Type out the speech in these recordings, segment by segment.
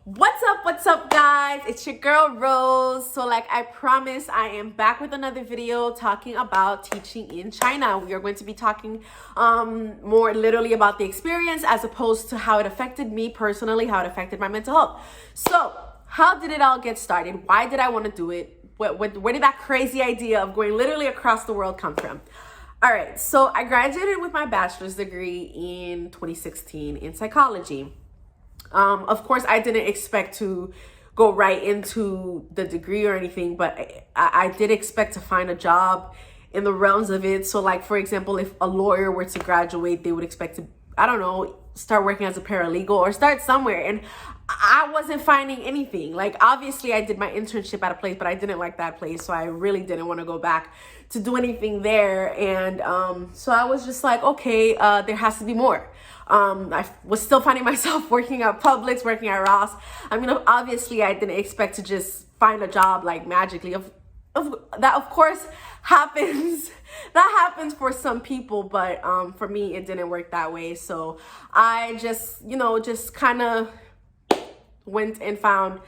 What's up guys? It's your girl Rose. So like I promised, I am back with another video talking about teaching in China. We are going to be talking more literally about the experience as opposed to how it affected me personally, how it affected my mental health. So how did it all get started? Why did I want to do it? Where did that crazy idea of going literally across the world come from? All right, so I graduated with my bachelor's degree in 2016 in psychology. Of course, I didn't expect to go right into the degree or anything, but I did expect to find a job in the realms of it. So like, for example, if a lawyer were to graduate, they would expect to, I don't know, start working as a paralegal or start somewhere. And I wasn't finding anything. Like, obviously I did my internship at a place, but I didn't like that place. So I really didn't want to go back to do anything there. And so I was just like, okay, there has to be more. I was still finding myself working at Publix, working at Ross. I mean, obviously I didn't expect to just find a job like magically. That of course happens. That happens for some people, but for me it didn't work that way. So I just, just kind of went and found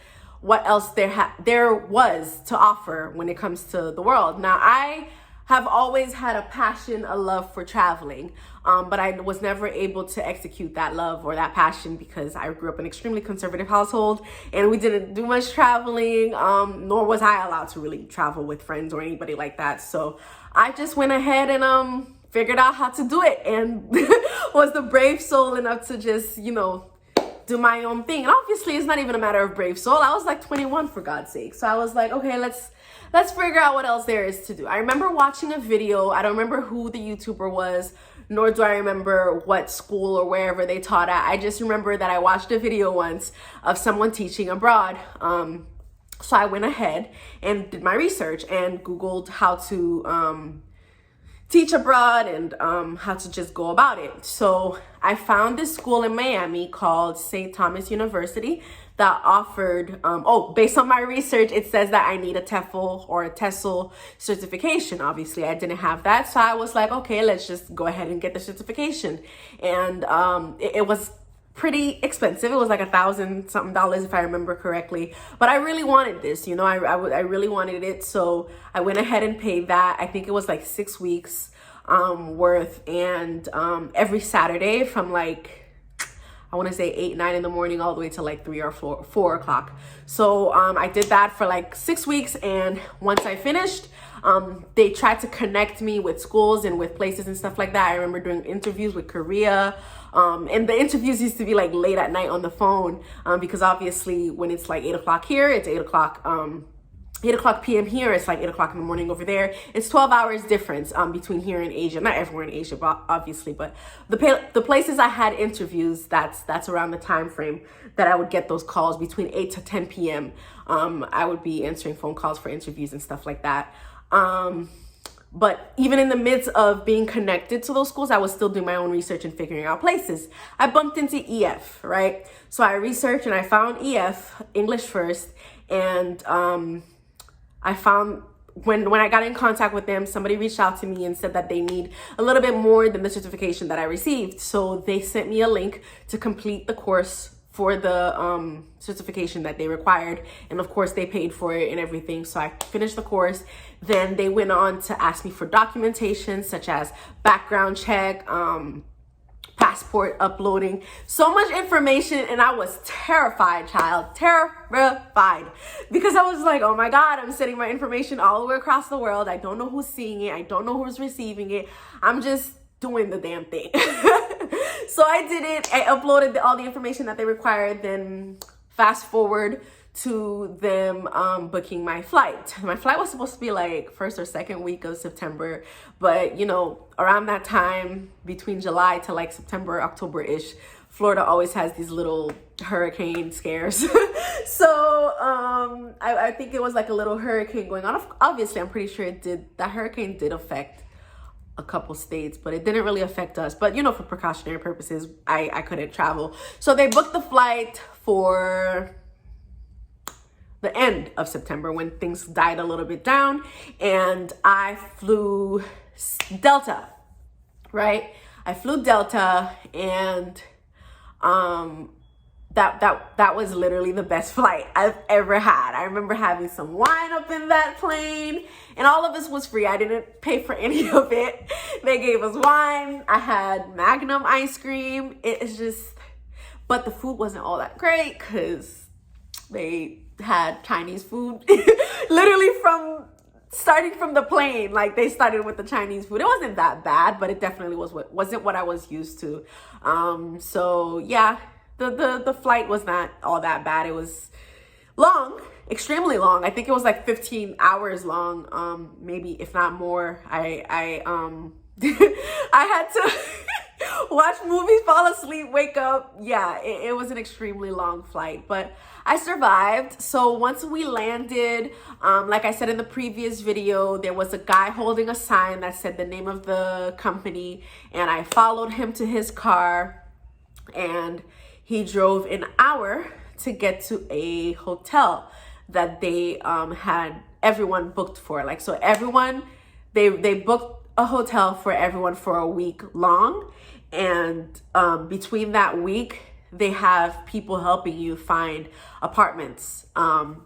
what else there was to offer when it comes to the world. Now, I have always had a passion, a love for traveling, but I was never able to execute that love or that passion because I grew up in an extremely conservative household and we didn't do much traveling, nor was I allowed to really travel with friends or anybody like that. So I just went ahead and figured out how to do it and was the brave soul enough to just, do my own thing. And obviously it's not even a matter of brave soul. I was like 21 for God's sake. So I was like, okay, let's figure out what else there is to do. I remember watching a video. I don't remember who the YouTuber was, nor do I remember what school or wherever they taught at. I just remember that I watched a video once of someone teaching abroad. So I went ahead and did my research and Googled how to teach abroad and how to just go about it. So I found this school in Miami called St. Thomas University that offered, based on my research, it says that I need a TEFL or a TESOL certification. Obviously, I didn't have that. So I was like, okay, let's just go ahead and get the certification. And it was pretty expensive. It was like $1,000 something if I remember correctly, but I really wanted this, I really wanted it. So I went ahead and paid that. I think it was like 6 weeks worth. And every Saturday from like, I want to say 8, 9 in the morning all the way to like 3 or 4 o'clock. So I did that for like 6 weeks. And once I finished, they tried to connect me with schools and with places and stuff like that. I remember doing interviews with Korea. And the interviews used to be like late at night on the phone, because obviously when it's like 8 o'clock here, it's 8 o'clock p.m. here. It's like 8 o'clock in the morning over there. It's 12 hours difference between here and Asia. Not everywhere in Asia, obviously, but the places I had interviews, that's around the time frame that I would get those calls between 8 to 10 p.m. I would be answering phone calls for interviews and stuff like that. But even in the midst of being connected to those schools, I was still doing my own research and figuring out places. I bumped into EF, right? So I researched and I found EF, English first. And I found when I got in contact with them, somebody reached out to me and said that they need a little bit more than the certification that I received. So they sent me a link to complete the course for the certification that they required. And of course they paid for it and everything. So I finished the course. Then they went on to ask me for documentation such as background check, passport uploading, so much information. And I was terrified, terrified, because I was like, oh my God, I'm sending my information all the way across the world. I don't know who's seeing it. I don't know who's receiving it. I'm just doing the damn thing. So I did it. I uploaded all the information that they required. Then fast forward to them booking my flight. My flight was supposed to be like 1st or 2nd week of September, but around that time between July to like September, October-ish, Florida always has these little hurricane scares. So I think it was like a little hurricane going on. Obviously, I'm pretty sure that hurricane did affect a couple states, but it didn't really affect us. But for precautionary purposes, I couldn't travel. So they booked the flight for the end of September when things died a little bit down, and I flew Delta, right? I flew Delta, and that was literally the best flight I've ever had. I remember having some wine up in that plane, and all of this was free. I didn't pay for any of it. They gave us wine. I had Magnum ice cream. It's just, but the food wasn't all that great because they had Chinese food literally starting from the plane. Like, they started with the Chinese food. It wasn't that bad, but it definitely wasn't what I was used to. So yeah, the flight was not all that bad. It was long, extremely long. I think it was like 15 hours long, maybe if not more. I I had to watch movies, fall asleep, wake up. Yeah, it was an extremely long flight, but I survived. So once we landed, like I said in the previous video, there was a guy holding a sign that said the name of the company, and I followed him to his car, and he drove an hour to get to a hotel that they had everyone booked for. Like, so everyone, they booked a hotel for everyone for a week long, and between that week they have people helping you find apartments, and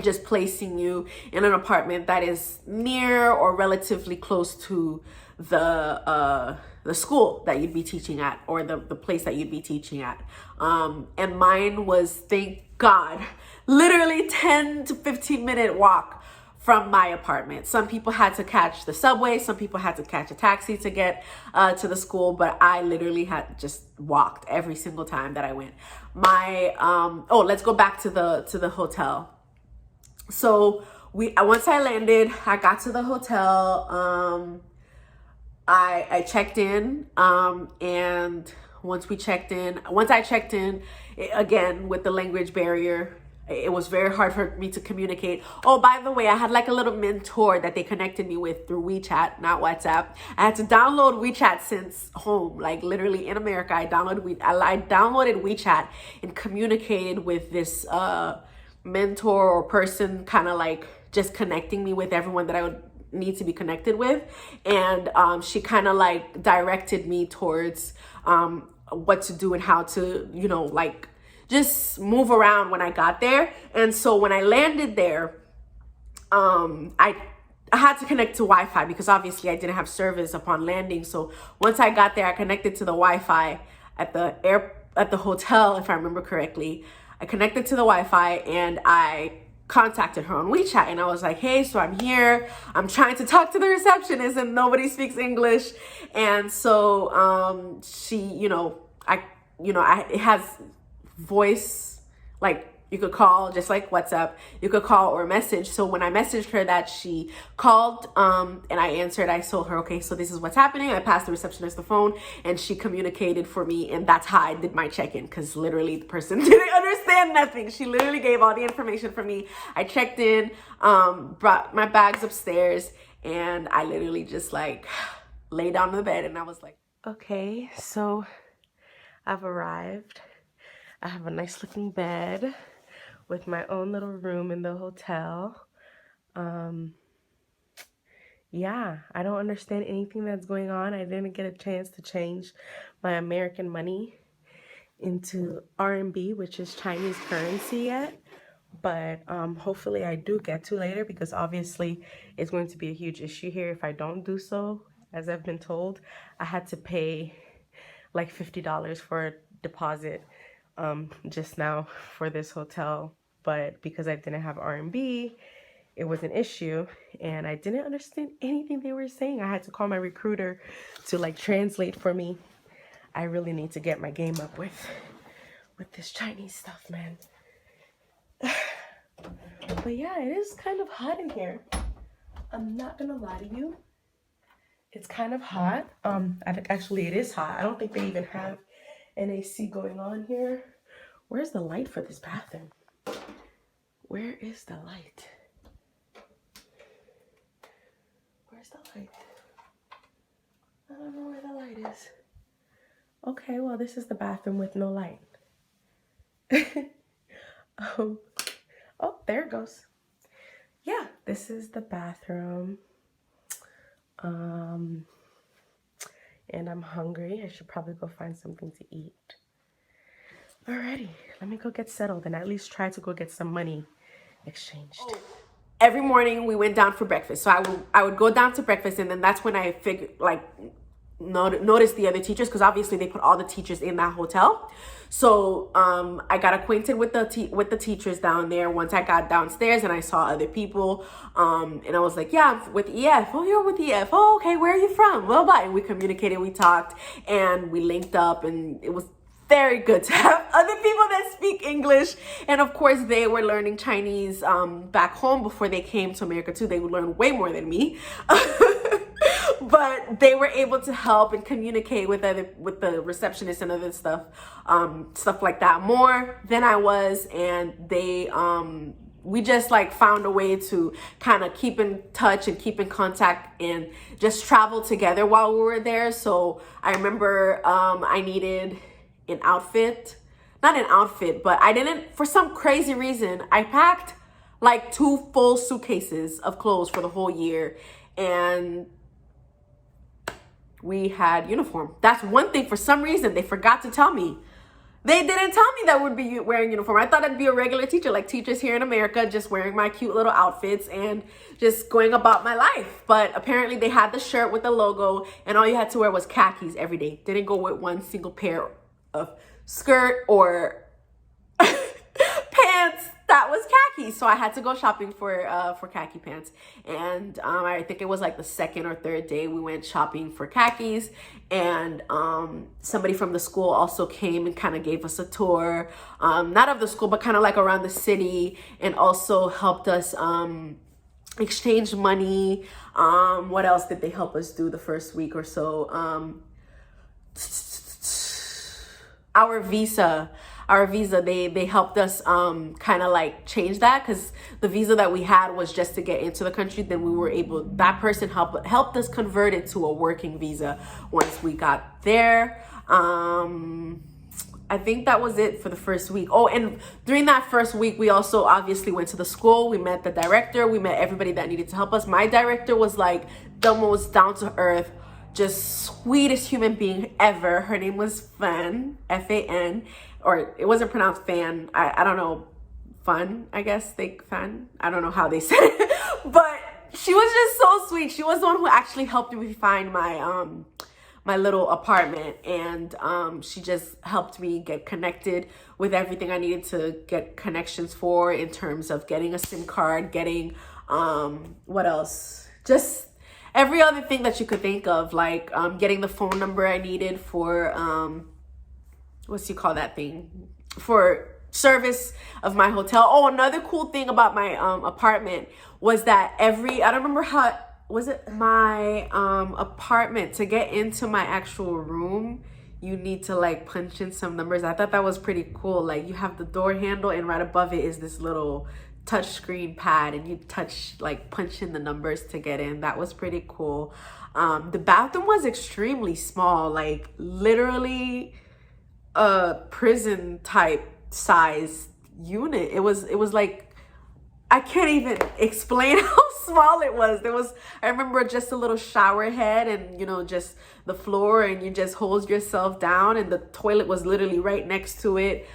just placing you in an apartment that is near or relatively close to the school that you'd be teaching at, or the place that you'd be teaching at. And mine was, thank God, literally 10 to 15 minute walk from my apartment. Some people had to catch the subway, some people had to catch a taxi to get to the school, but I literally had just walked every single time that I went. Let's go back to the hotel. So once I landed, I got to the hotel. I checked in, and once I checked in, again, with the language barrier, it was very hard for me to communicate. Oh, by the way, I had like a little mentor that they connected me with through WeChat, not WhatsApp. I had to download WeChat since home, like literally in America. I downloaded WeChat and communicated with this mentor or person, kind of like just connecting me with everyone that I would need to be connected with. And she kind of like directed me towards what to do and how to, like, just move around when I got there. And so when I landed there, I had to connect to Wi-Fi because obviously I didn't have service upon landing. So once I got there, I connected to the Wi-Fi at the hotel, if I remember correctly. I connected to the Wi-Fi and I contacted her on WeChat, and I was like, hey, so I'm here, I'm trying to talk to the receptionist and nobody speaks English. And so she, it has voice, like you could call, just like WhatsApp, you could call or message. So when I messaged her that, she called, and I answered. I told her, okay, so this is what's happening. I passed the receptionist the phone, and she communicated for me, and that's how I did my check-in, because literally the person didn't understand nothing. She literally gave all the information for me. I checked in, brought my bags upstairs, and I literally just like lay down on the bed, and I was like, okay, so I've arrived. I have a nice looking bed with my own little room in the hotel. Yeah, I don't understand anything that's going on. I didn't get a chance to change my American money into RMB, which is Chinese currency, yet. But hopefully I do get to later, because obviously it's going to be a huge issue here if I don't do so. As I've been told, I had to pay like $50 for a deposit just now for this hotel, but because I didn't have RMB, it was an issue, and I didn't understand anything they were saying. I had to call my recruiter to like translate for me. I really need to get my game up with this Chinese stuff, man. But yeah, it is kind of hot in here. I'm not gonna lie to you. It's kind of hot. Actually, it is hot. I don't think they even have an AC going on here. Where's the light for this bathroom? Where is the light? Where's the light? I don't know where the light is. Okay, well, this is the bathroom with no light. Oh, there it goes. Yeah, this is the bathroom. And I'm hungry. I should probably go find something to eat. Alrighty, let me go get settled and at least try to go get some money exchanged. Every morning we went down for breakfast. So I would go down to breakfast, and then that's when I figured notice the other teachers, because obviously they put all the teachers in that hotel. So I got acquainted with the teachers down there once I got downstairs, and I saw other people, and I was like, yeah, I'm with EF. Oh, you're with EF. Oh, okay, where are you from? Well, bye. And we communicated, we talked, and we linked up, and it was very good to have other people that speak English. And of course they were learning Chinese back home before they came to America too. They would learn way more than me. But they were able to help and communicate with the receptionist and other stuff like that more than I was. And they we just like found a way to kind of keep in touch and keep in contact and just travel together while we were there. So I remember I needed an outfit, not an outfit, but I didn't, for some crazy reason, I packed like 2 full suitcases of clothes for the whole year, and we had uniform. That's one thing, for some reason, they forgot to tell me. They didn't tell me that we'd be wearing uniform. I thought I'd be a regular teacher, like teachers here in America, just wearing my cute little outfits and just going about my life. But apparently they had the shirt with the logo, and all you had to wear was khakis every day. Didn't go with one single pair of skirt or pants that was khaki. So I had to go shopping for khaki pants. And I think it was like the 2nd or 3rd day we went shopping for khakis. And somebody from the school also came and kind of gave us a tour, not of the school, but kind of like around the city, and also helped us exchange money. What else did they help us do the first week or so? Our visa, they helped us kind of like change that, because the visa that we had was just to get into the country. Then we were able, that person helped us convert it to a working visa once we got there. I think that was it for the first week. Oh, and during that first week, we also obviously went to the school. We met the director. We met everybody that needed to help us. My director was like the most down to earth, just sweetest human being ever. Her name was Fan, F-A-N, or it wasn't pronounced Fan. I don't know, Fun, I guess, Fan. I don't know how they said it, but she was just so sweet. She was the one who actually helped me find my my little apartment, and she just helped me get connected with everything I needed to get connections for, in terms of getting a SIM card, getting what else? Just every other thing that you could think of, like getting the phone number I needed for what's you call that thing, for service of my hotel. Oh, another cool thing about my apartment was that I don't remember how was it, my apartment, to get into my actual room, you need to like punch in some numbers. I thought that was pretty cool. Like, you have the door handle, and right above it is this little touch screen pad, and you punch in the numbers to get in. That was pretty cool. The bathroom was extremely small, like literally a prison type size unit. It was like, I can't even explain how small it was. I remember just a little shower head, and just the floor, and you just hose yourself down, and the toilet was literally right next to it.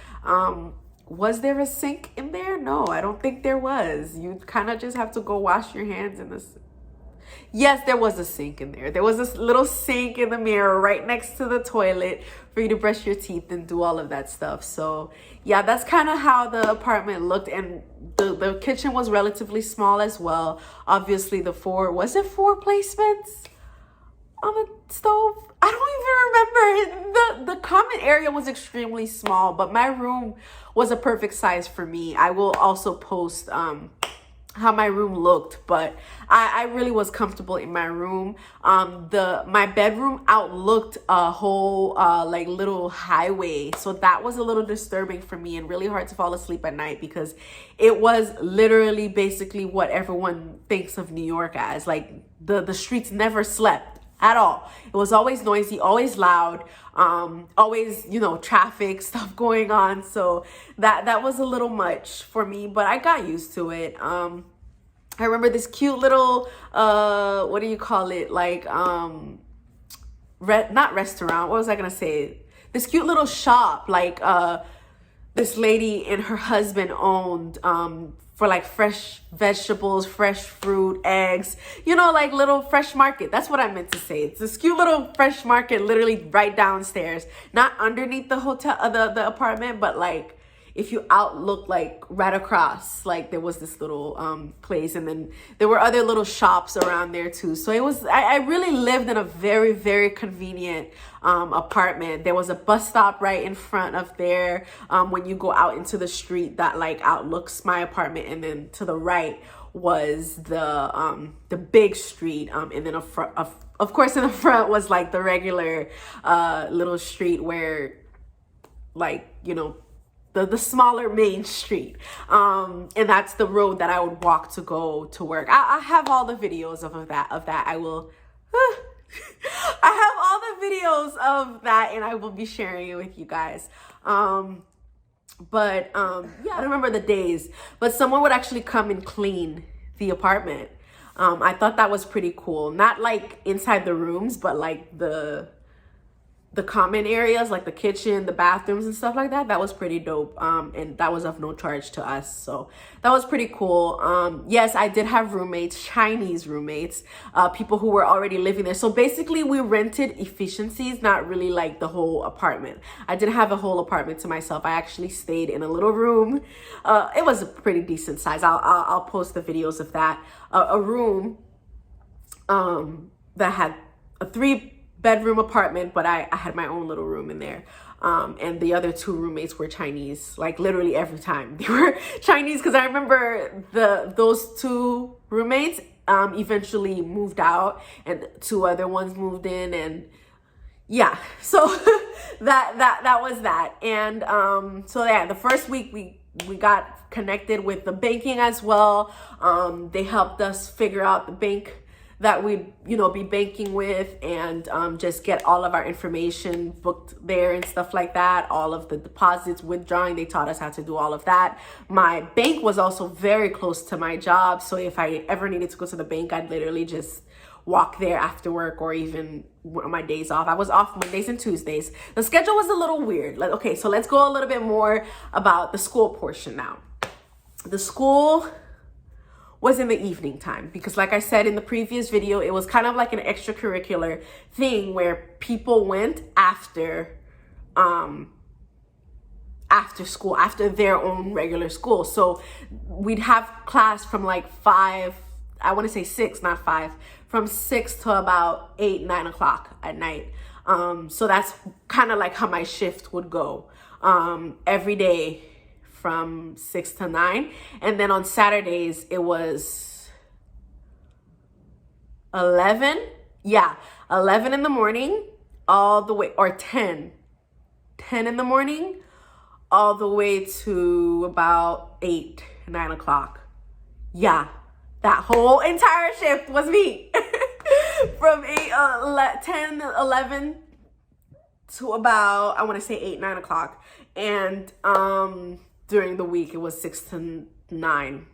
Was there a sink in there? No, I don't think there was. You kind of just have to go wash your hands in this. Yes, there was a sink in there. There was this little sink in the mirror right next to the toilet for you to brush your teeth and do all of that stuff. So yeah, that's kind of how the apartment looked. And the kitchen was relatively small as well. Obviously was it 4 placements on the stove? I don't even remember. The common area was extremely small, but my room was a perfect size for me. I will also post how my room looked, but I really was comfortable in my room. My bedroom outlooked a whole like little highway, so that was a little disturbing for me and really hard to fall asleep at night, because it was literally basically what everyone thinks of New York as. Like, the streets never slept at all. It was always noisy, always loud, always, traffic stuff going on. So that was a little much for me, but I got used to it. I remember this cute little, what do you call it? Like, not restaurant. What was I going to say? This cute little shop, like, this lady and her husband owned for like fresh vegetables, fresh fruit, eggs, you know, like little fresh market. That's what I meant to say. It's this cute little fresh market literally right downstairs, not underneath the hotel, the apartment, but like if you outlook like right across, like there was this little place, and then there were other little shops around there too. So it was, I really lived in a very, very convenient apartment. There was a bus stop right in front of there when you go out into the street that like outlooks my apartment, and then to the right was the big street, and then of course in the front was like the regular little street where, like, you know, the smaller main street, and that's the road that I would walk to go to work. I have all the videos of that. I will I have all the videos of that, and I will be sharing it with you guys. Yeah, I don't remember the days, but someone would actually come and clean the apartment. I thought that was pretty cool. Not like inside the rooms, but like the common areas, like the kitchen, the bathrooms and stuff like that. That was pretty dope. And that was of no charge to us. So that was pretty cool. Yes, I did have roommates, Chinese roommates, people who were already living there. So basically we rented efficiencies, not really like the whole apartment. I didn't have a whole apartment to myself. I actually stayed in a little room. It was a pretty decent size. I'll post the videos of that. A room that had a 3-bedroom apartment, but I had my own little room in there. And the other 2 roommates were Chinese, like literally every time they were Chinese. Cause I remember those 2 roommates eventually moved out, and 2 other ones moved in, and yeah, so that was that. And so yeah, the first week we got connected with the banking as well. They helped us figure out the bank that we'd, you know, be banking with, and just get all of our information booked there and stuff like that. All of the deposits, withdrawing, they taught us how to do all of that. My bank was also very close to my job, so if I ever needed to go to the bank, I'd literally just walk there after work, or even on my days off. I was off Mondays and Tuesdays. The schedule was a little weird. Like, okay, so let's go a little bit more about the school portion now. The school was in the evening time, because like I said in the previous video, it was kind of like an extracurricular thing where people went after school, after their own regular school. So we'd have class from like 5, I want to say 6, not 5, from 6 to about 8, 9 o'clock at night. So that's kind of like how my shift would go every day, from 6 to 9. And then on Saturdays it was 11 in the morning all the way, or 10 in the morning all the way to about 8, 9 o'clock. Yeah, that whole entire shift was me. From 10, 11 to about, I want to say 8, 9 o'clock. And during the week it was 6 to 9,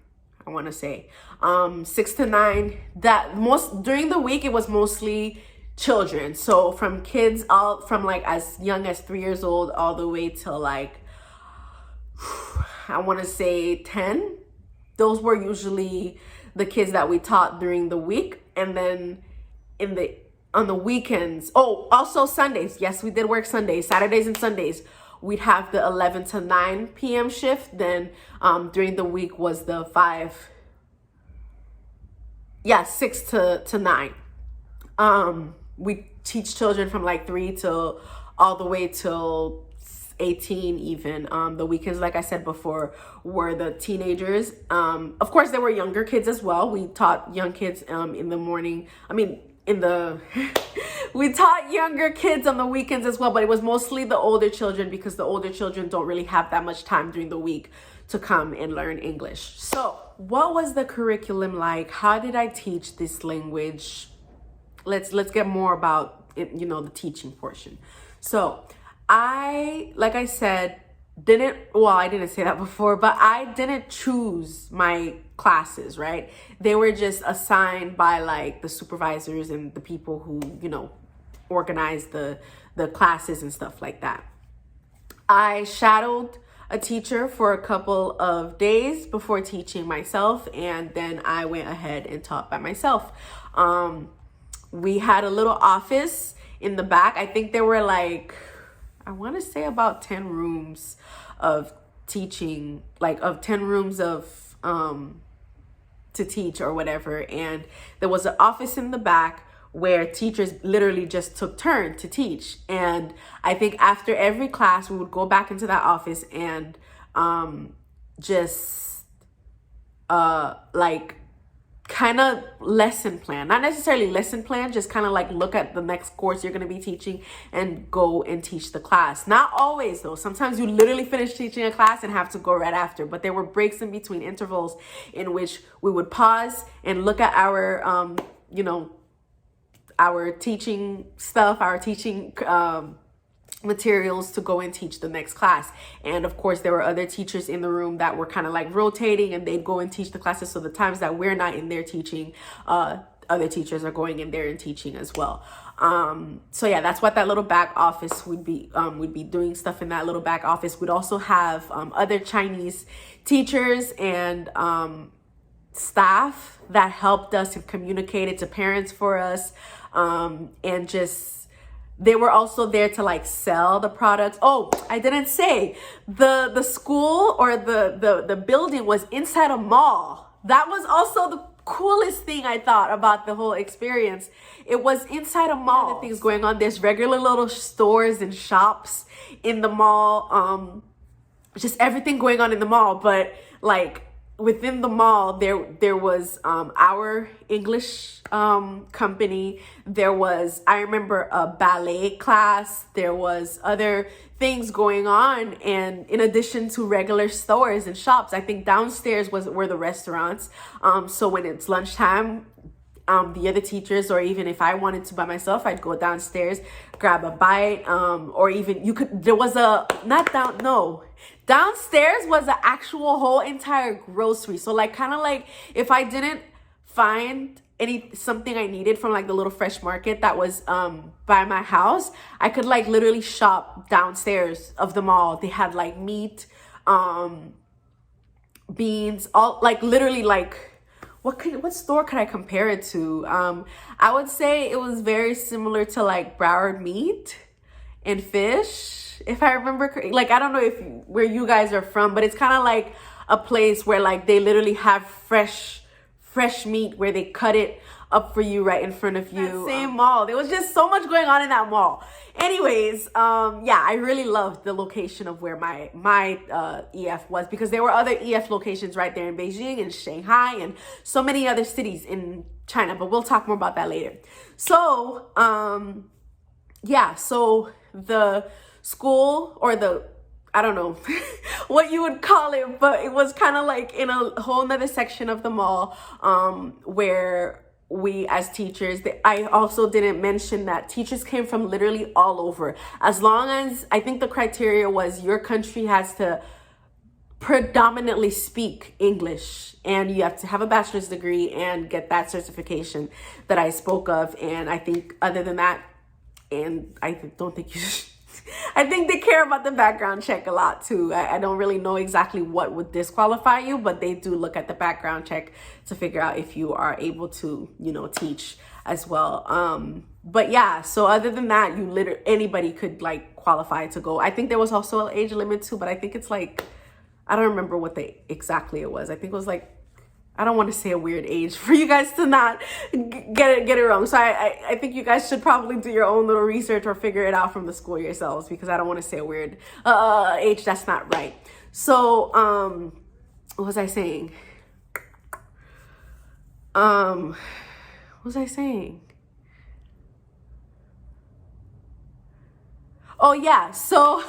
I want to say 6 to 9. That most during the week it was mostly children, so from kids all from like as young as 3 years old all the way till like I want to say 10. Those were usually the kids that we taught during the week. And then on the weekends, oh, also Sundays, yes, we did work Sundays, Saturdays and Sundays. We'd have the 11 to 9 p.m. shift. Then during the week was the 6 to 9. We teach children from like 3 till all the way till 18 even. The weekends, like I said before, were the teenagers. Of course, there were younger kids as well. We taught young kids in the morning. We taught younger kids on the weekends as well, but it was mostly the older children, because the older children don't really have that much time during the week to come and learn English. So what was the curriculum like? How did I teach this language? Let's get more about it, you know, the teaching portion. So like I said, I didn't say that before, but I didn't choose my classes, right? They were just assigned by like the supervisors and the people who, you know, organize the classes and stuff like that. I shadowed a teacher for a couple of days before teaching myself, and then I went ahead and taught by myself. We had a little office in the back. I think there were like, I want to say about 10 rooms of teaching, like of 10 rooms of to teach or whatever. And there was an office in the back where teachers literally just took turn to teach. And I think after every class, we would go back into that office and just like kind of lesson plan, not necessarily lesson plan, just kind of like look at the next course you're going to be teaching and go and teach the class. Not always though. Sometimes you literally finish teaching a class and have to go right after, but there were breaks in between, intervals in which we would pause and look at our, you know, our teaching stuff, our teaching, materials to go and teach the next class. And of course there were other teachers in the room that were kind of like rotating, and they'd go and teach the classes. So the times that we're not in there teaching, other teachers are going in there and teaching as well. So yeah, that's what that little back office would be. We'd be doing stuff in that little back office. We'd also have other Chinese teachers and staff that helped us and communicated to parents for us, and just they were also there to like sell the products. Oh, I didn't say the school or the building was inside a mall. That was also the coolest thing I thought about the whole experience. It was inside a mall. Other things going on. There's regular little stores and shops in the mall. Just everything going on in the mall, but like within the mall, there was our English company. There was, I remember, a ballet class. There was other things going on, and in addition to regular stores and shops, I think downstairs were the restaurants. So when it's lunchtime, the other teachers, or even if I wanted to by myself, I'd go downstairs, grab a bite, or even downstairs was an actual whole entire grocery. So like kind of like if I didn't find something I needed from like the little fresh market that was by my house, I could like literally shop downstairs of the mall. They had like meat, beans, all like literally like what store could I compare it to? I would say it was very similar to like Broward meat and fish, if I remember correctly. Like, I don't know where you guys are from, but it's kind of like a place where like they literally have fresh meat where they cut it up for you right in front of you. That same mall. There was just so much going on in that mall. Anyways, yeah, I really loved the location of where my EF was, because there were other EF locations right there in Beijing and Shanghai and so many other cities in China, but we'll talk more about that later. So, yeah, so the school, or I don't know what you would call it, but it was kind of like in a whole nother section of the mall, where we as teachers, I also didn't mention that teachers came from literally all over. As long as, I think the criteria was your country has to predominantly speak English, and you have to have a bachelor's degree and get that certification that I spoke of. And I think other than that, and I don't think you should, I think they care about the background check a lot too. I don't really know exactly what would disqualify you, but they do look at the background check to figure out if you are able to, you know, teach as well. But yeah, so other than that, anybody could like qualify to go. I think there was also an age limit too, but I think it's like, I don't remember what exactly it was. I think it was like, I don't want to say a weird age for you guys to not get it wrong. So I think you guys should probably do your own little research or figure it out from the school yourselves, because I don't want to say a weird age that's not right. So what was I saying? What was I saying? Oh yeah, so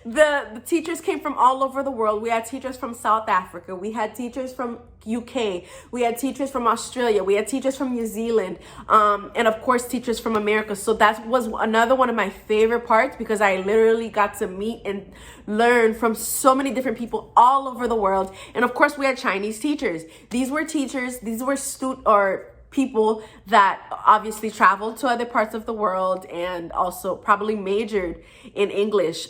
the teachers came from all over the world. We had teachers from South Africa. We had teachers from UK. We had teachers from Australia. We had teachers from New Zealand. And of course, teachers from America. So that was another one of my favorite parts, because I literally got to meet and learn from so many different people all over the world. And of course, we had Chinese teachers. These were teachers. These were people that obviously traveled to other parts of the world and also probably majored in English.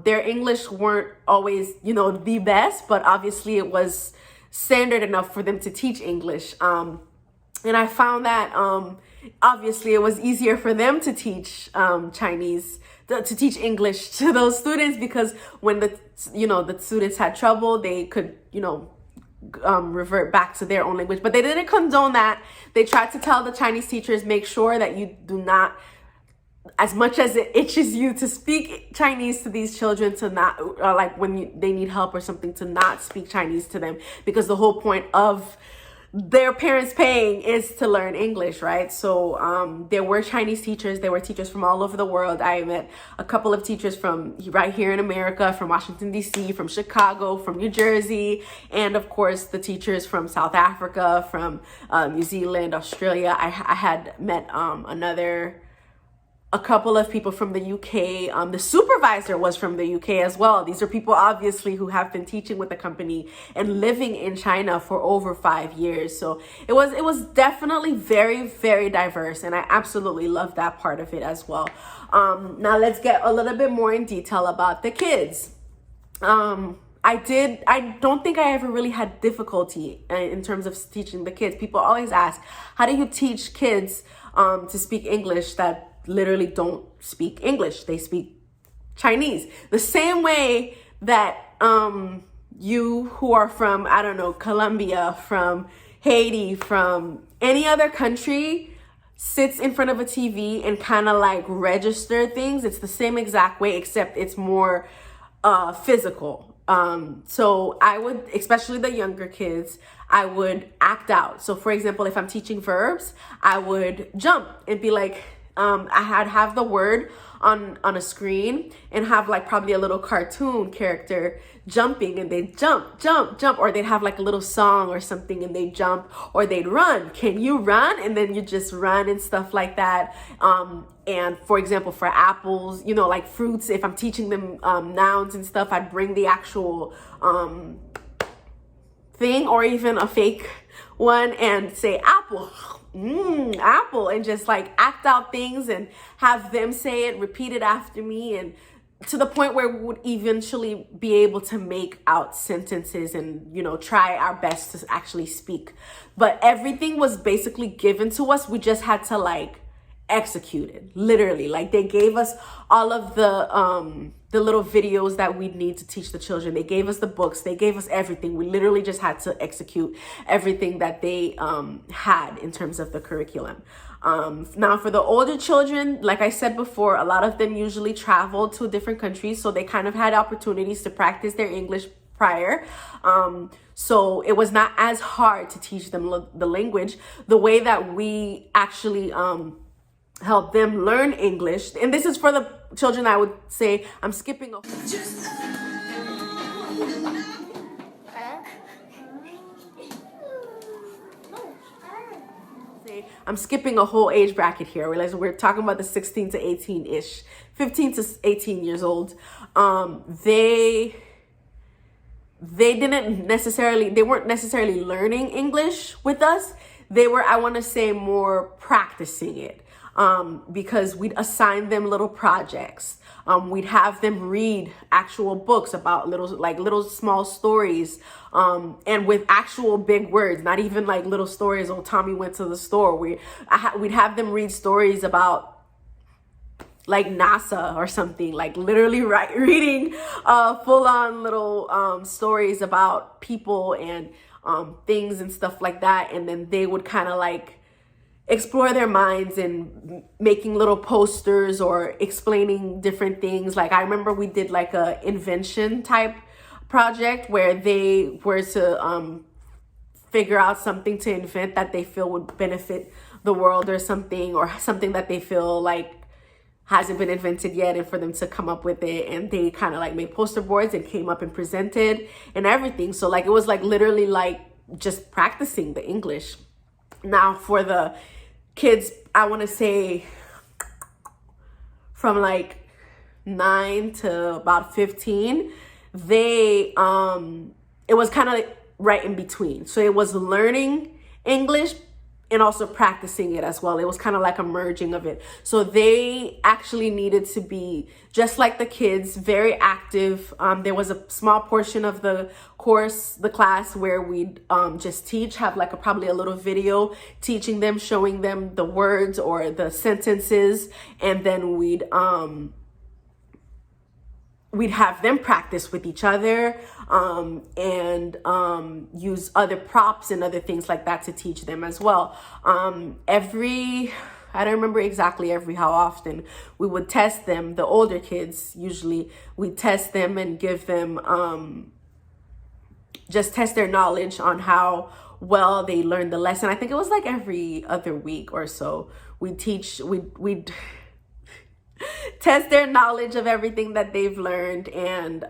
Their English weren't always, you know, the best, but obviously it was standard enough for them to teach English. And I found that obviously it was easier for them to teach Chinese, to teach English to those students, because when the students had trouble, they could, revert back to their own language. But they didn't condone that. They tried to tell the Chinese teachers, make sure that you do not, as much as it itches you to speak Chinese to these children, to not, like when they need help or something, to not speak Chinese to them, because the whole point of their parents paying is to learn English, right? So there were Chinese teachers. There were teachers from all over the world. I met a couple of teachers from right here in America, from Washington, D.C., from Chicago, from New Jersey, and of course the teachers from South Africa, from New Zealand, Australia. I had met a couple of people from the UK. The supervisor was from the UK as well. These are people obviously who have been teaching with the company and living in China for over 5 years. So it was definitely very, very diverse, and I absolutely love that part of it as well. Now let's get a little bit more in detail about the kids. I don't think I ever really had difficulty in terms of teaching the kids. People always ask, how do you teach kids to speak English that literally don't speak English? They speak Chinese. The same way that you who are from, I don't know, Colombia, from Haiti, from any other country, sits in front of a TV and kind of like register things. It's the same exact way, except it's more physical. So I would, especially the younger kids, I would act out. So for example, if I'm teaching verbs, I would jump and be like, I'd have the word on a screen and have like probably a little cartoon character jumping, and they'd jump, or they'd have like a little song or something and they'd jump, or they'd run. Can you run? And then you just run and stuff like that. And for example, for apples, like fruits, if I'm teaching them nouns and stuff, I'd bring the actual thing or even a fake one and say apple. Apple, and just like act out things and have them say it, repeat it after me, and to the point where we would eventually be able to make out sentences and, try our best to actually speak. But everything was basically given to us. We just had to like execute it, literally. Like they gave us all of the little videos that we'd need to teach the children. They gave us the books. They gave us everything. We literally just had to execute everything that they had in terms of the curriculum. Now for the older children, like I said before, a lot of them usually traveled to different countries, so they kind of had opportunities to practice their English prior. So it was not as hard to teach them the language. The way that we actually help them learn English, and this is for the children, I would say I'm skipping a whole age bracket here. I realize we're talking about the 16 to 18-ish, 15 to 18 years old. They weren't necessarily learning English with us. They were, I want to say, more practicing it. Because we'd assign them little projects. We'd have them read actual books about little small stories, and with actual big words, not even like little stories. Oh, Tommy went to the store. We'd have them read stories about like NASA or something, like literally reading full-on little stories about people and things and stuff like that. And then they would kind of like explore their minds and making little posters or explaining different things. Like I remember we did like a invention type project where they were to figure out something to invent that they feel would benefit the world, or something that they feel like hasn't been invented yet, and for them to come up with it. And they kind of like made poster boards and came up and presented and everything. So like it was like literally like just practicing the English. Now for the kids, I want to say from like 9 to about 15, it was kind of like right in between. So it was learning English and also practicing it as well. It was kind of like a merging of it. So they actually needed to be, just like the kids, very active. There was a small portion of the course, the class, where we'd just teach, have like probably a little video teaching them, showing them the words or the sentences, and then we'd have them practice with each other, and use other props and other things like that to teach them as well. I don't remember exactly how often we would test them. The older kids, usually we test them and give them, just test their knowledge on how well they learned the lesson. I think it was like every other week or so. We'd test their knowledge of everything that they've learned, and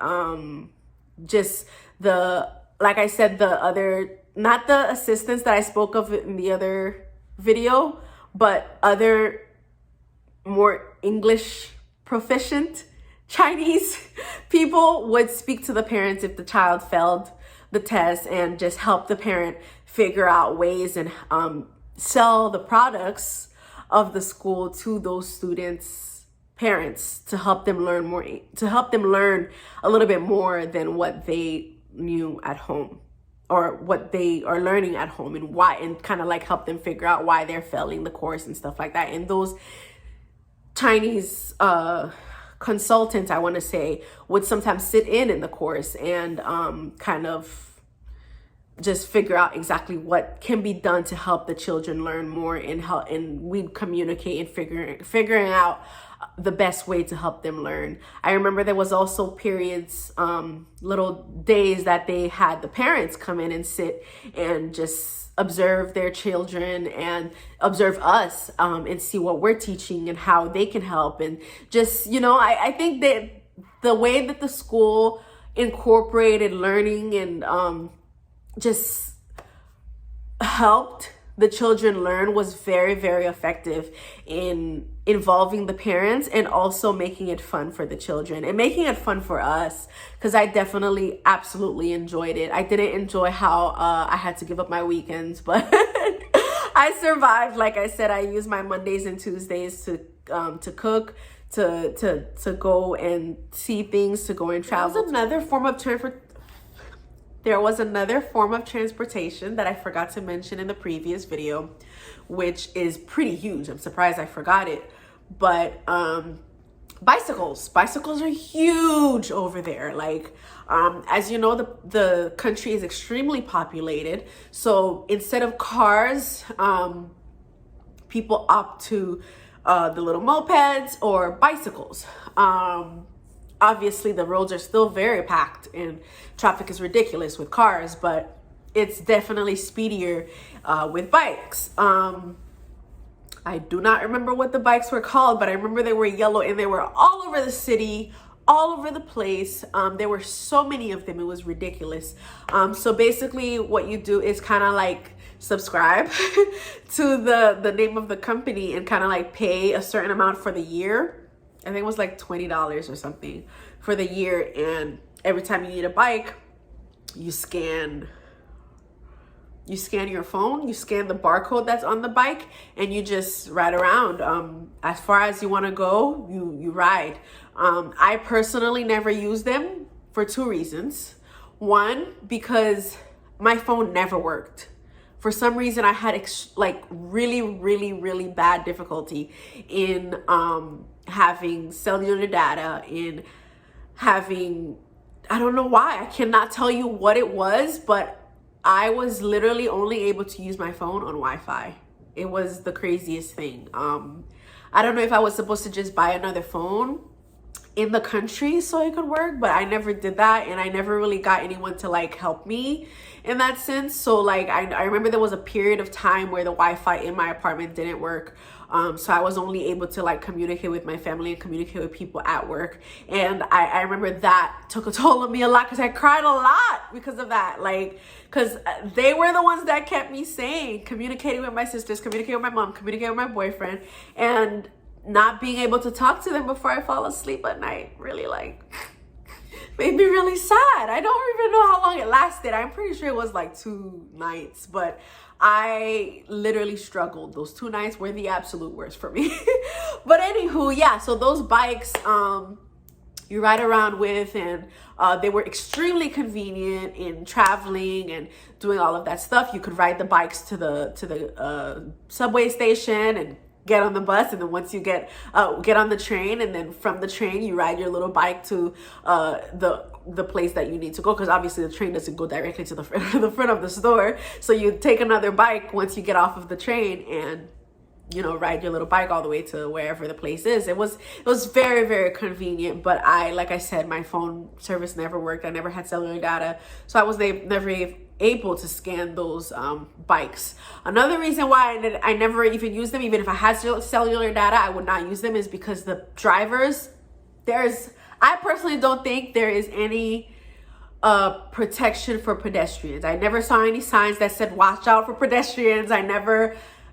just like I said, not the assistants that I spoke of in the other video, but other more English proficient Chinese people would speak to the parents if the child failed the test, and just help the parent figure out ways and sell the products of the school to those students' parents, to help them learn more, to help them learn a little bit more than what they knew at home, or what they are learning at home, and why, and kind of like help them figure out why they're failing the course and stuff like that. And those Chinese consultants, I want to say, would sometimes sit in the course and kind of just figure out exactly what can be done to help the children learn more, and we'd communicate and figuring out the best way to help them learn. I remember there was also periods, little days that they had the parents come in and sit and just observe their children and observe us, and see what we're teaching and how they can help. And just, I think that the way that the school incorporated learning and just helped the children learn was very, very effective in involving the parents, and also making it fun for the children and making it fun for us, because I definitely absolutely enjoyed it. I didn't enjoy how I had to give up my weekends, but I survived. Like I said, I used my Mondays and Tuesdays to cook, to go and see things, to go and travel. There was another form of transportation that I forgot to mention in the previous video, which is pretty huge. I'm surprised I forgot it. But bicycles are huge over there. Like, as you know, the country is extremely populated. So instead of cars, people opt to the little mopeds or bicycles. Obviously, the roads are still very packed and traffic is ridiculous with cars, but it's definitely speedier with bikes. I do not remember what the bikes were called, but I remember they were yellow and they were all over the city, all over the place. There were so many of them, it was ridiculous. So basically what you do is kind of like subscribe to the name of the company and kind of like pay a certain amount for the year. I think it was like $20 or something for the year. And every time you need a bike, you scan your phone, you scan the barcode that's on the bike, and you just ride around. As far as you want to go, you ride. I personally never use them for two reasons. One, because my phone never worked. For some reason, I had really bad difficulty in having cellular data, in having, I don't know why. I cannot tell you what it was, but I was literally only able to use my phone on Wi-Fi. It was the craziest thing. I don't know if I was supposed to just buy another phone in the country so it could work, but I never did that, and I never really got anyone to like help me in that sense. So like I remember there was a period of time where the Wi-Fi in my apartment didn't work. So I was only able to like communicate with my family and communicate with people at work. And I remember that took a toll on me a lot, because I cried a lot because of that. Like, because they were the ones that kept me sane, communicating with my sisters, communicating with my mom, communicating with my boyfriend, and not being able to talk to them before I fall asleep at night really like made me really sad. I don't even know how long it lasted. I'm pretty sure it was like 2 nights, but I literally struggled. Those 2 nights were the absolute worst for me. But anywho, yeah, so those bikes you ride around with, and they were extremely convenient in traveling and doing all of that stuff. You could ride the bikes to the subway station and get on the bus, and then once you get on the train, and then from the train you ride your little bike to the place that you need to go, because obviously the train doesn't go directly to the front of the store. So you take another bike once you get off of the train, and you know, ride your little bike all the way to wherever the place is. It was very, very convenient, but like I said, my phone service never worked. I never had cellular data, so I was never able to scan those bikes. Another reason why I never even used them, even if I had cellular data, I would not use them, is because the drivers, I personally don't think there is any protection for pedestrians. I never saw any signs that said watch out for pedestrians.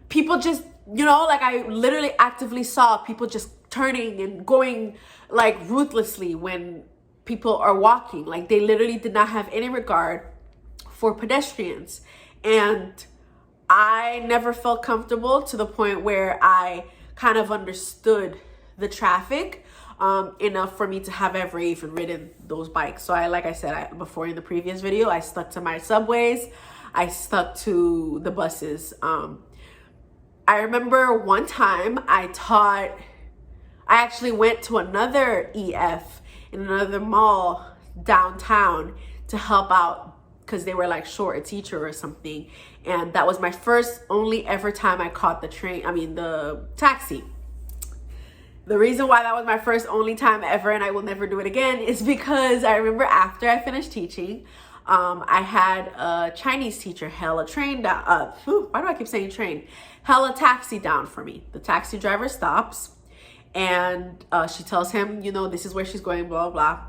People just, you know, like I literally actively saw people just turning and going like ruthlessly when people are walking. Like they literally did not have any regard for pedestrians. And I never felt comfortable to the point where I kind of understood the traffic enough for me to have ever even ridden those bikes. So like I said before in the previous video, I stuck to my subways. I stuck to the buses. I remember one time I actually went to another EF in another mall downtown to help out because they were like short a teacher or something. And that was my only ever time I caught the taxi. The reason why that was my only time ever, and I will never do it again, is because I remember after I finished teaching, I had a Chinese teacher held a train down. Why do I keep saying train? Held a taxi down for me. The taxi driver stops, and she tells him, you know, this is where she's going, blah, blah,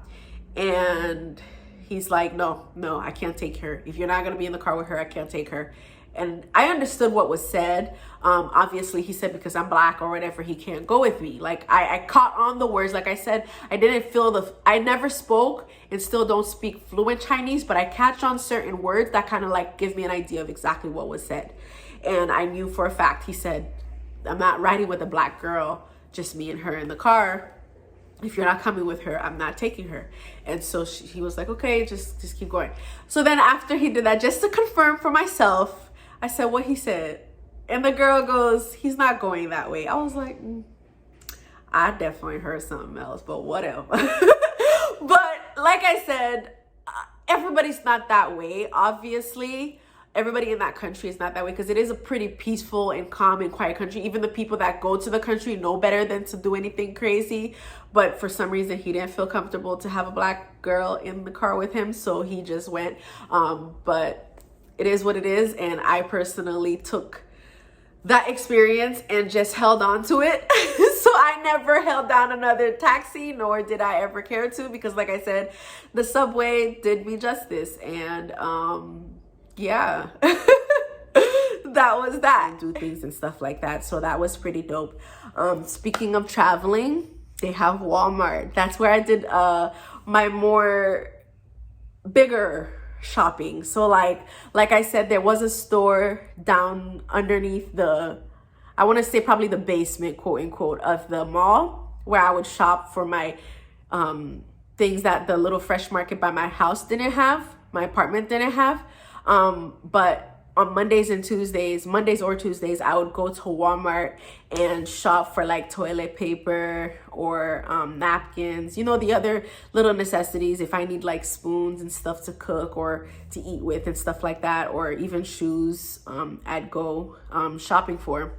blah. And he's like, no, I can't take her. If you're not going to be in the car with her, I can't take her. And I understood what was said. Obviously, he said because I'm black or whatever, he can't go with me. Like I caught on the words. Like I said, I never spoke and still don't speak fluent Chinese, but I catch on certain words that kind of like give me an idea of exactly what was said. And I knew for a fact he said, I'm not riding with a black girl, just me and her in the car. If you're not coming with her, I'm not taking her. And so he was like, okay, just keep going. So then after he did that, just to confirm for myself, I said what he said. And the girl goes, he's not going that way. I was like, I definitely heard something else, but whatever. But like I said, everybody's not that way. Obviously, everybody in that country is not that way, because it is a pretty peaceful and calm and quiet country. Even the people that go to the country know better than to do anything crazy. But for some reason, he didn't feel comfortable to have a black girl in the car with him, so he just went. But it is what it is, and I personally took that experience and just held on to it. So I never held down another taxi, nor did I ever care to, because like I said, the subway did me justice. And yeah, that was that. Do things and stuff like that. So that was pretty dope. Speaking of traveling, they have Walmart. That's where I did my more bigger shopping. So like I said, there was a store down underneath I want to say probably the basement, quote unquote, of the mall, where I would shop for my things that the little fresh market by my house didn't have, my apartment didn't have. But on Mondays or Tuesdays, I would go to Walmart and shop for like toilet paper or napkins, you know, the other little necessities. If I need like spoons and stuff to cook or to eat with and stuff like that, or even shoes, I'd go shopping for.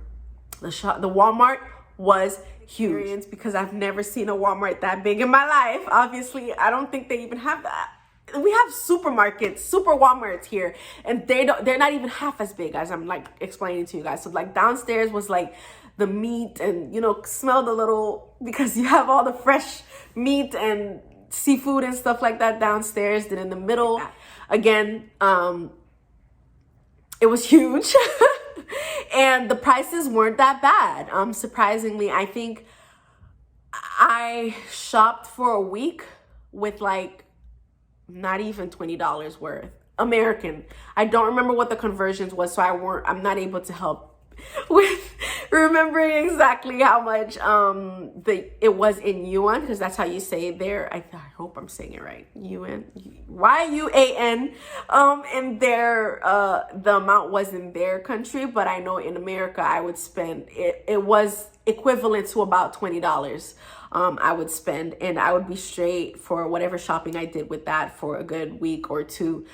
The Walmart was huge, because I've never seen a Walmart that big in my life. Obviously, I don't think they even have that. We have supermarkets, super Walmarts here, and they're not even half as big as I'm like explaining to you guys. So like downstairs was like the meat, and you know, smell the little, because you have all the fresh meat and seafood and stuff like that downstairs. Then in the middle, again, it was huge. And the prices weren't that bad. Surprisingly, I think I shopped for a week with like not even $20 worth American. I don't remember what the conversions was, so I'm not able to help with remembering exactly how much it was in yuan, because that's how you say it there. I hope I'm saying it right. Yuan, yuan. And their the amount was in their country, but I know in America I would spend it was equivalent to about $20. I would spend, and I would be straight for whatever shopping I did with that for a good week or two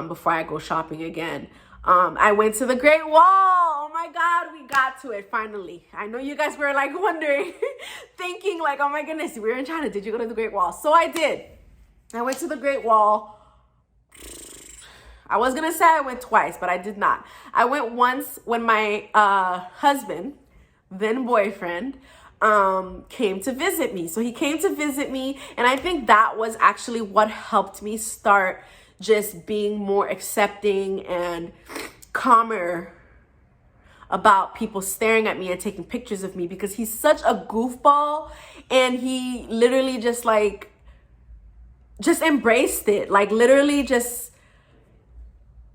before I go shopping again. I went to the Great Wall. Oh my God, we got to it finally. I know you guys were like wondering, thinking like, oh my goodness, we're in China. Did you go to the Great Wall? So I did. I went to the Great Wall. I was gonna say I went twice, but I did not. I went once when my husband, then boyfriend, came to visit me. So he came to visit me, and I think that was actually what helped me start just being more accepting and calmer about people staring at me and taking pictures of me, because he's such a goofball, and he literally just embraced it, like literally just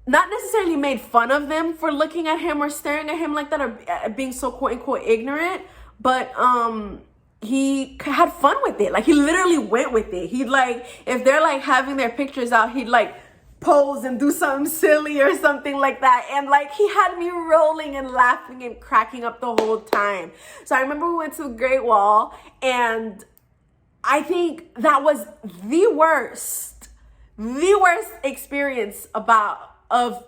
not necessarily made fun of them for looking at him or staring at him like that, or being so quote unquote ignorant, but he had fun with it. Like he literally went with it. He'd like, if they're like having their pictures out, he'd like pose and do something silly or something like that. And like he had me rolling and laughing and cracking up the whole time. So I remember we went to the Great Wall, and I think that was the worst experience of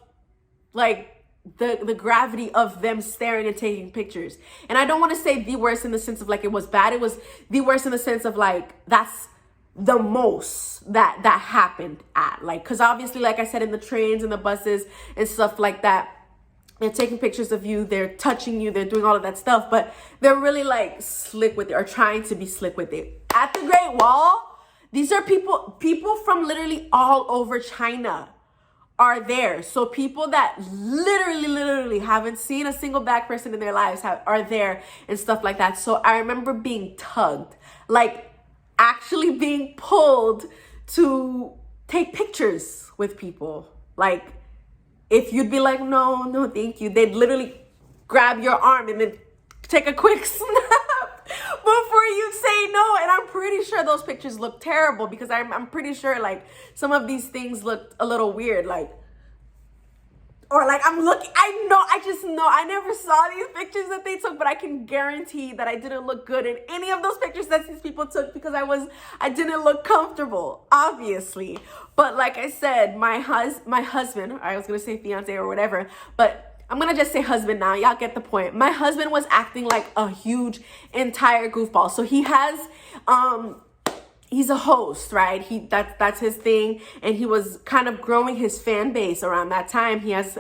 like the gravity of them staring and taking pictures. And I don't want to say the worst in the sense of like it was bad. It was the worst in the sense of like that's the most that happened at, like, because obviously, like I said, in the trains and the buses and stuff like that, they're taking pictures of you, they're touching you, they're doing all of that stuff, but they're really like slick with it, or trying to be slick with it. At the Great Wall, these are people from literally all over China are there. So people that literally haven't seen a single black person in their lives are there and stuff like that. So I remember being tugged, like actually being pulled to take pictures with people. Like if you'd be like, no, thank you, they'd literally grab your arm and then take a quick snap before you say no. And I'm pretty sure those pictures look terrible, because I'm pretty sure like some of these things looked a little weird, like, or like I never saw these pictures that they took, but I can guarantee that I didn't look good in any of those pictures that these people took, because I didn't look comfortable, obviously. But like I said, my husband, I was gonna say fiance or whatever, but I'm gonna just say husband now. Y'all get the point. My husband was acting like a huge entire goofball. So he has he's a host, right? That's his thing, and he was kind of growing his fan base around that time. He has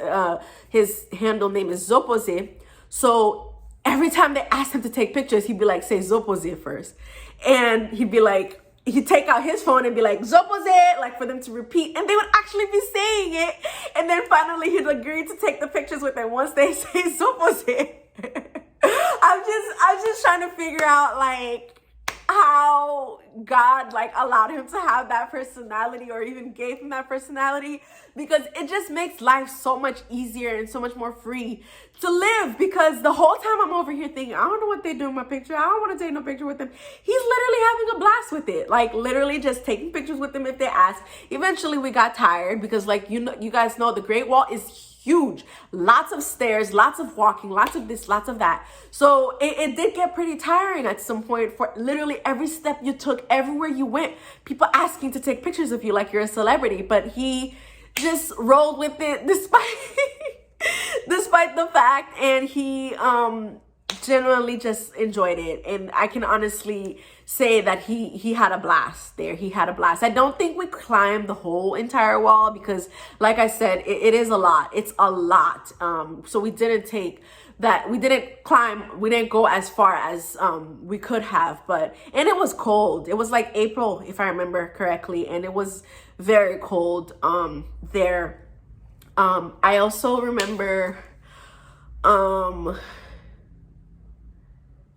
his handle name is Zopose. So every time they asked him to take pictures, he'd be like, say Zopose first, and he'd be like, he'd take out his phone and be like, Zopose, like for them to repeat, and they would actually be saying it, and then finally he'd agree to take the pictures with them once they say Zopose. I'm just trying to figure out like how God like allowed him to have that personality, or even gave him that personality, because it just makes life so much easier and so much more free to live. Because the whole time I'm over here thinking, I don't know what they do in my picture, I don't want to take no picture with them, he's literally having a blast with it, like literally just taking pictures with them if they ask. Eventually we got tired, because like you guys know the Great Wall is huge, lots of stairs, lots of walking, lots of this, lots of that. So it did get pretty tiring at some point, for literally every step you took, everywhere you went, people asking to take pictures of you like you're a celebrity. But he just rolled with it despite the fact, and he genuinely just enjoyed it. And I can honestly say that he had a blast there. He had a blast. I don't think we climbed the whole entire wall, because like I said, it is a lot. It's a lot. So we didn't take that. We didn't climb. We didn't go as far as we could have. And it was cold. It was like April, if I remember correctly, and it was very cold there. I also remember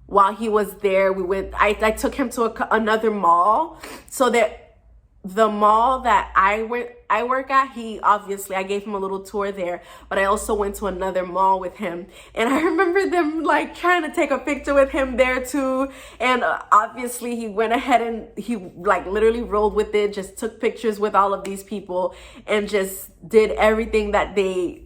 while he was there, I took him to another mall, so that the mall that I work at, I gave him a little tour there, but I also went to another mall with him, and I remember them like trying to take a picture with him there too. And obviously he went ahead and he like literally rolled with it, just took pictures with all of these people and just did everything that they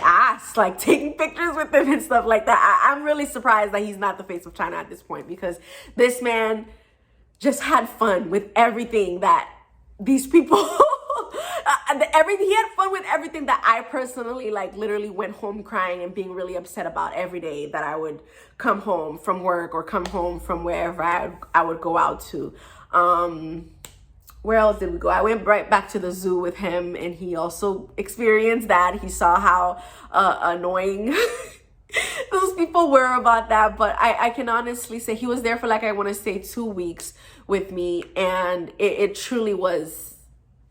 asked, like taking pictures with them and stuff like that. I'm really surprised that he's not the face of China at this point, because this man just had fun with everything that these people he had fun with everything that I personally like literally went home crying and being really upset about every day that I would come home from work or come home from wherever I would go out to. Where else did we go? I went right back to the zoo with him, and he also experienced that. He saw how annoying those people were about that. But I can honestly say he was there for like, I want to say 2 weeks with me, and it truly was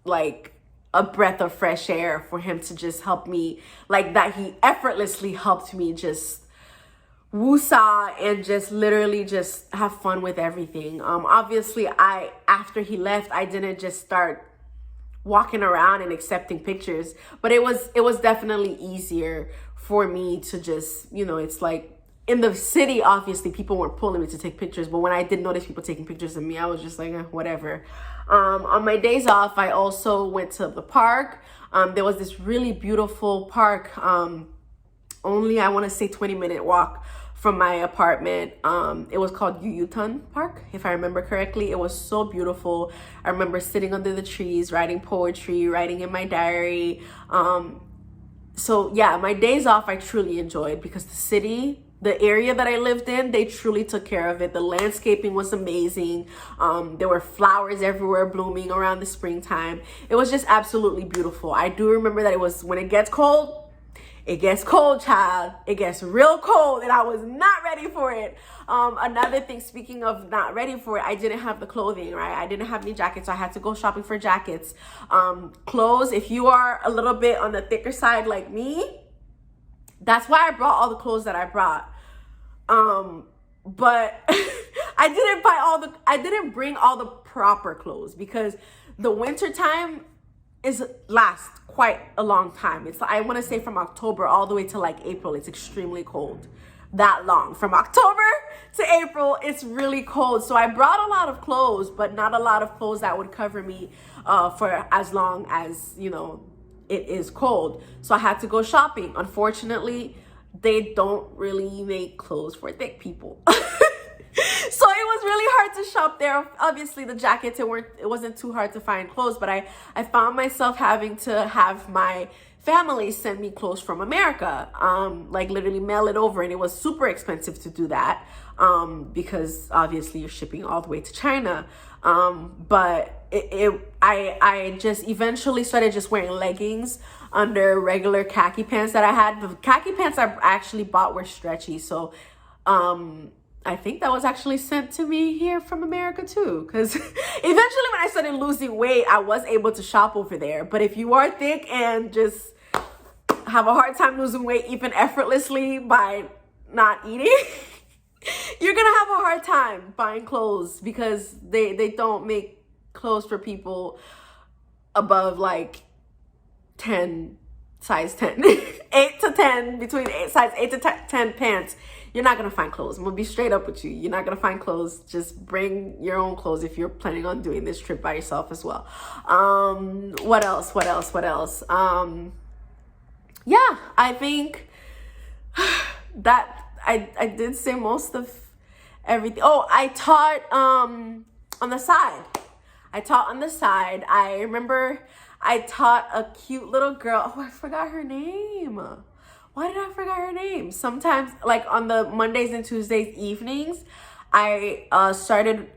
like a breath of fresh air for him to just help me like that. He effortlessly helped me just woosah and just literally just have fun with everything. Obviously after he left, I didn't just start walking around and accepting pictures, but it was definitely easier for me to just, you know, it's like in the city, obviously people weren't pulling me to take pictures, but when I did notice people taking pictures of me, I was just like, whatever. On my days off, I also went to the park. There was this really beautiful park, only I want to say 20-minute walk from my apartment. It was called Yuyutan Park, if I remember correctly. It was so beautiful. I remember sitting under the trees, writing poetry, writing in my diary. So yeah, my days off I truly enjoyed, because the area that I lived in, they truly took care of it. The landscaping was amazing. There were flowers everywhere blooming around the springtime. It was just absolutely beautiful. I do remember that it was, when it gets cold, child. It gets real cold, and I was not ready for it. Another thing, speaking of not ready for it, I didn't have the clothing, right? I didn't have any jackets, so I had to go shopping for jackets. Clothes, if you are a little bit on the thicker side like me, that's why I brought all the clothes that I brought. But I didn't bring all the proper clothes, because the winter time lasts quite a long time. It's, I want to say, from October all the way to like April, it's extremely cold. That long. From October to April, it's really cold. So I brought a lot of clothes, but not a lot of clothes that would cover me for as long as, you know, it is cold. So I had to go shopping. Unfortunately, they don't really make clothes for thick people. So it was really hard to shop there. Obviously the jackets, it wasn't too hard to find clothes, but I found myself having to have my family send me clothes from America, like literally mail it over, and it was super expensive to do that, because obviously you're shipping all the way to China. But I just eventually started just wearing leggings under regular khaki pants that I had. The khaki pants I actually bought were stretchy, so I think that was actually sent to me here from America too, because eventually when I started losing weight, I was able to shop over there. But if you are thick and just have a hard time losing weight even effortlessly by not eating, you're gonna have a hard time buying clothes, because they don't make clothes for people above like 10, size 10, 8 to 10, size 8 to 10 pants. You're not gonna find clothes. I'm gonna be straight up with you. You're not gonna find clothes. Just bring your own clothes if you're planning on doing this trip by yourself as well. What else? Yeah, I think that I did say most of everything. Oh, I taught on the side. I remember I taught a cute little girl. Oh, I forgot her name. Why did I forget her name? Sometimes, like on the Mondays and Tuesdays evenings, I started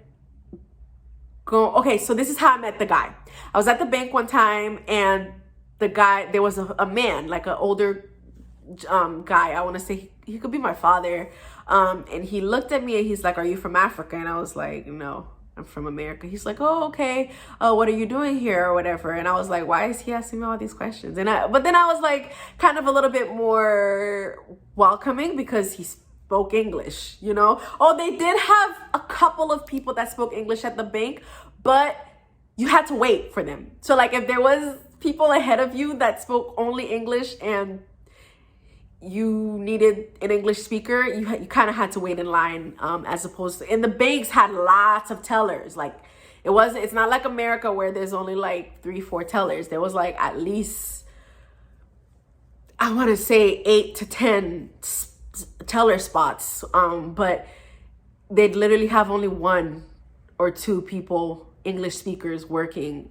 going. Okay, so this is how I met the guy. I was at the bank one time, and the guy, there was a man, like an older guy. I want to say he could be my father. And he looked at me and he's like, "Are you from Africa?" And I was like, "No, I'm from America." He's like, "Oh, okay. What are you doing here or whatever?" And I was like, why is he asking me all these questions? But then I was like kind of a little bit more welcoming, because he spoke English, you know? Oh, they did have a couple of people that spoke English at the bank, but you had to wait for them. So like if there was people ahead of you that spoke only English and you needed an English speaker, you kind of had to wait in line, as opposed to, and the banks had lots of tellers. Like it's not like America where there's only like 3-4 tellers. There was like at least, I want to say 8 to 10 teller spots, but they'd literally have only 1 or 2 people, English speakers, working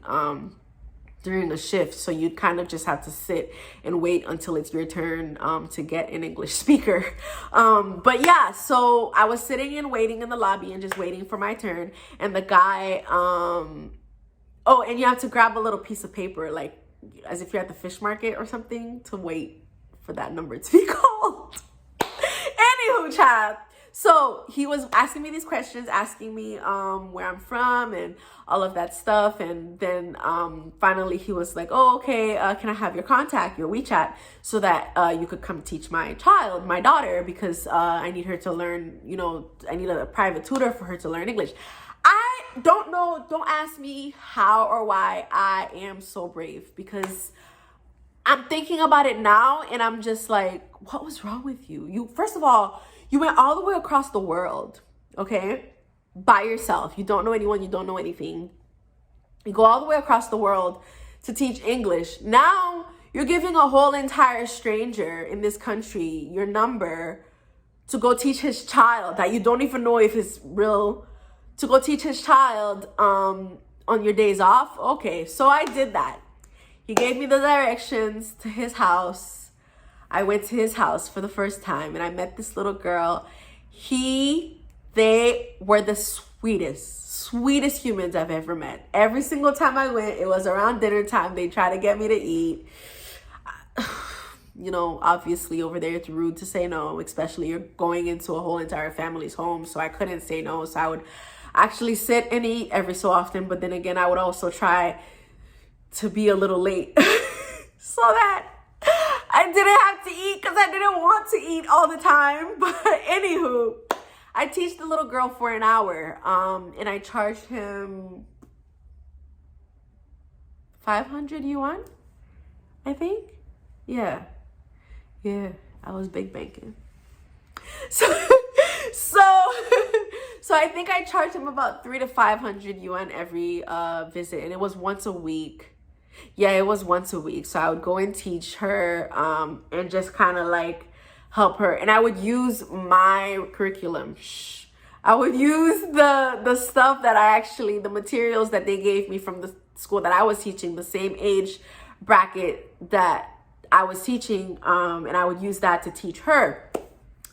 during a shift. So you'd kind of just have to sit and wait until it's your turn to get an English speaker. But yeah, so I was sitting and waiting in the lobby and just waiting for my turn. And the guy, oh, and you have to grab a little piece of paper, like as if you're at the fish market or something, to wait for that number to be called. Anywho, child. So he was asking me these questions, asking me where I'm from and all of that stuff. And then finally he was like, oh, okay, can I have your contact, your WeChat, so that you could come teach my child, my daughter, because I need her to learn, you know, I need a private tutor for her to learn English. I don't know, don't ask me how or why I am so brave, because I'm thinking about it now and I'm just like, what was wrong with you? First of all, you went all the way across the world, okay, by yourself. You don't know anyone, you don't know anything. You go all the way across the world to teach English. Now you're giving a whole entire stranger in this country your number to go teach his child that you don't even know if it's real, to go teach his child on your days off. Okay, so I did that. He gave me the directions to his house. I went to his house for the first time and I met this little girl. They were the sweetest humans I've ever met. Every single time I went, it was around dinner time. They try to get me to eat. You know, obviously over there it's rude to say no, especially you're going into a whole entire family's home. So I couldn't say no. So I would actually sit and eat every so often. But then again, I would also try to be a little late so that I didn't have to eat, because I didn't want to eat all the time. But anywho, I teach the little girl for an hour, and I charged him 500 yuan, I think. Yeah, I was big banking. So I think I charged him about 300 to 500 yuan every visit, and it was once a week. Yeah, it was once a week. So I would go and teach her and just kind of like help her. And I would use my curriculum. I would use the stuff that the materials that they gave me from the school that I was teaching, the same age bracket that I was teaching. And I would use that to teach her.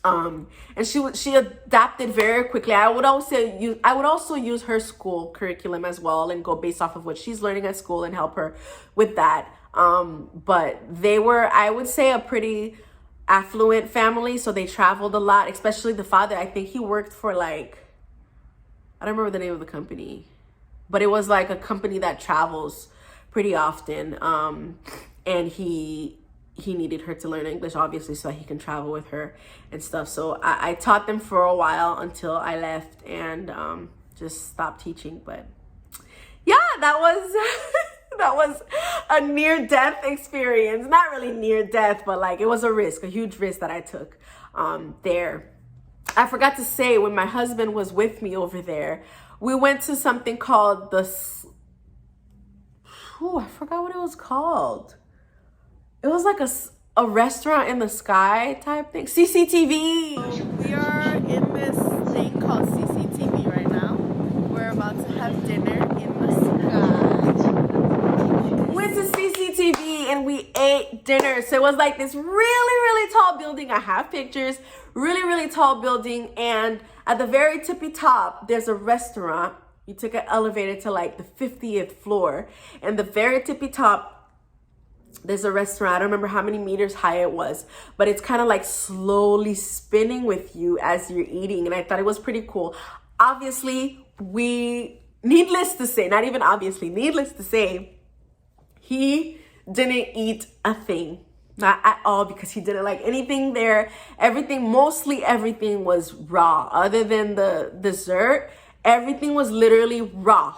And she adapted very quickly. I would also use her school curriculum as well and go based off of what she's learning at school and help her with that. But they were, I would say, a pretty affluent family, so they traveled a lot, especially the father. I think he worked for like, I don't remember the name of the company, but it was like a company that travels pretty often. And he needed her to learn English, obviously, so that he can travel with her and stuff. So I taught them for a while until I left and just stopped teaching. But yeah, that was that was a near-death experience. Not really near-death, but like it was a risk, a huge risk that I took there. I forgot to say, when my husband was with me over there, we went to something called I forgot what it was called. It was like a restaurant in the sky type thing. CCTV. We are in this thing called CCTV right now. We're about to have dinner in the sky. Went to CCTV and we ate dinner. So it was like this really tall building. I have pictures. Really tall building. And at the very tippy top, there's a restaurant. You took an elevator to like the 50th floor. And the very tippy top, there's a restaurant. I don't remember how many meters high it was, but it's kind of like slowly spinning with you as you're eating. And I thought it was pretty cool. Obviously, needless to say, he didn't eat a thing. Not at all, because he didn't like anything there. Mostly everything was raw. Other than the dessert, everything was literally raw.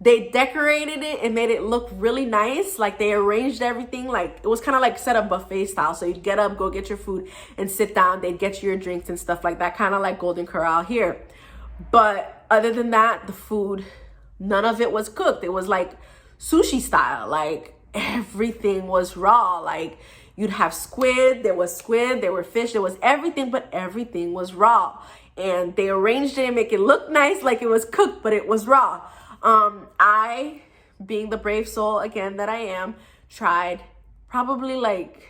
they decorated it and made it look really nice. Like they arranged everything. Like it was kind of like set up buffet style. So you'd get up, go get your food and sit down. They'd get you your drinks and stuff like that. Kind of like Golden Corral here. But other than that, the food, none of it was cooked. It was like sushi style. Like everything was raw. Like you'd have squid, there were fish, there was everything, but everything was raw. And they arranged it and make it look nice like it was cooked, but it was raw. I, being the brave soul again that I am, tried probably like,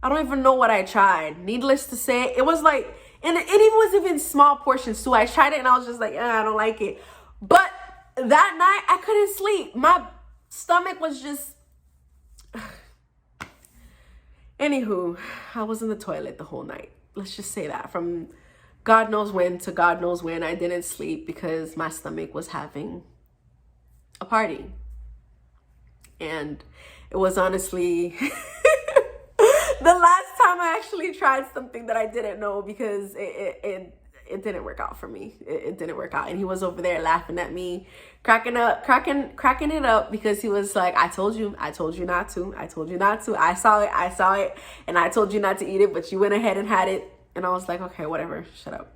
I don't even know what I tried. Needless to say, it was like, and it was even small portions too. I tried it and I was just like, I don't like it. But that night I couldn't sleep. My stomach was just, anywho, I was in the toilet the whole night. Let's just say that. From God knows when to God knows when, I didn't sleep because my stomach was having a party. And it was honestly the last time I actually tried something that I didn't know, because it didn't work out for me. It didn't work out. And he was over there laughing at me, cracking it up, because he was like, I told you not to. I saw it, and I told you not to eat it, but you went ahead and had it. And I was like, okay, whatever, shut up.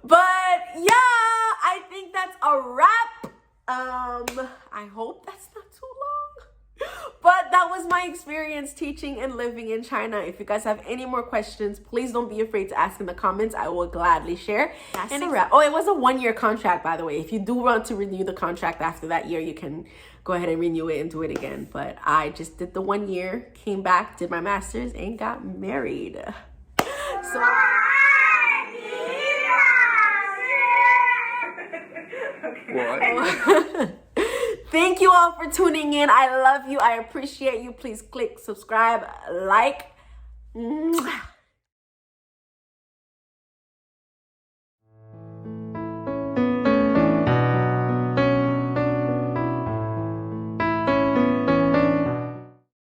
But yeah, I think that's a wrap. I hope that's not too long. But that was my experience teaching and living in China. If you guys have any more questions, please don't be afraid to ask in the comments. I will gladly share. That's a wrap. Oh, it was a 1-year contract, by the way. If you do want to renew the contract after that year, you can go ahead and renew it and do it again. But I just did the 1 year, came back, did my master's, and got married. So thank you all for tuning in. I love you. I appreciate you. Please click subscribe, like.